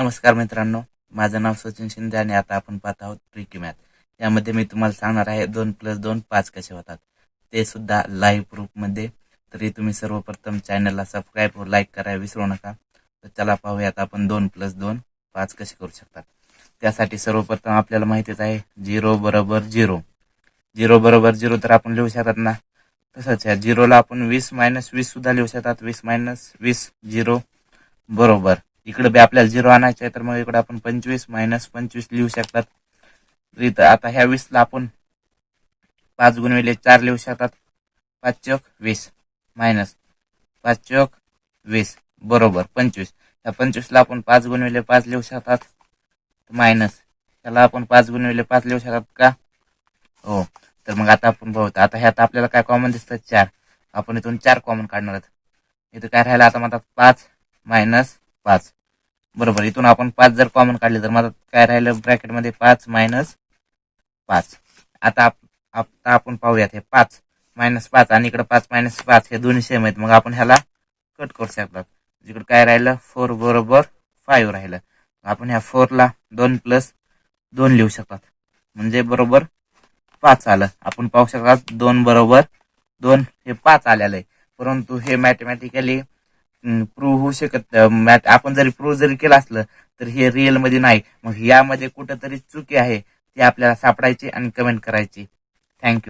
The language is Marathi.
नमस्कार मित्रांनो, माझं नाव सचिन शिंदे आणि आता आपण पाहत आहोत ट्रिकी मॅथ. यामध्ये मी तुम्हाला सांगणार आहे 2+2 5 कसे होतात, ते सुद्धा लाईव्ह प्रूफमध्ये. तरी तुम्ही सर्वप्रथम चॅनलला सबस्क्राईब व लाईक करायला विसरू नका. तर चला पाहूयात आपण 2+2 5 कसे करू शकतात. त्यासाठी सर्वप्रथम आपल्याला माहितीच आहे 0 बरोबर 0. 0 बरोबर 0 तर आपण लिहू शकतात ना. तसंच या 0ला आपण 20 - 20 सुद्धा लिहू शकतात. 20 - 20 0 बरोबर. इकडे बी आपल्याला 0 आणायचे आहे, तर मग इकडे आपण 25 - 25 लिहू शकतात. इथं आता ह्या 20ला आपण 5 गुणिले 4 लिहू शकतात. 5 चौक 20 मायनस 5 चौक 20 बरोबर 25. त्या 25ला आपण 5 गुणिले 5 लिहू शकतात. मायनस त्याला आपण 5 गुणिले 5 लिहू शकतात का? हो. तर मग आता आपण पाहूया. आता ह्यात आपल्याला काय कॉमन दिसतं? 4. आपण इथून 4 कॉमन काढणार आहोत. इथं काय राहिलं आता म्हणतात 5 - 5 बरोबर. इथून आपण 5 जर कॉमन काढले तर मला काय राहिलं ब्रॅकेटमध्ये 5 - 5. आता आपण पाहूयात हे 5 - 5 आणि इकडे 5 - 5 हे दोन्ही सेम आहेत. मग आपण ह्याला कट करू शकतात. इकडे काय राहिलं 4 बरोबर 5 राहिलं. आपण ह्या 4ला 2+2 लिहू शकतात, म्हणजे बरोबर 5 आलं. आपण पाहू शकतात 2 बरोबर 2 हे 5 आलेलं आहे. परंतु हे मॅथमॅटिकली प्रूव्ह होऊ शकत. आपण जरी प्रूव्ह जरी केलं असलं तर हे रिअल मध्ये नाही. मग यामध्ये कुठंतरी चुकी आहे ती आपल्याला सापडायची आणि कमेंट करायची. थँक्यू.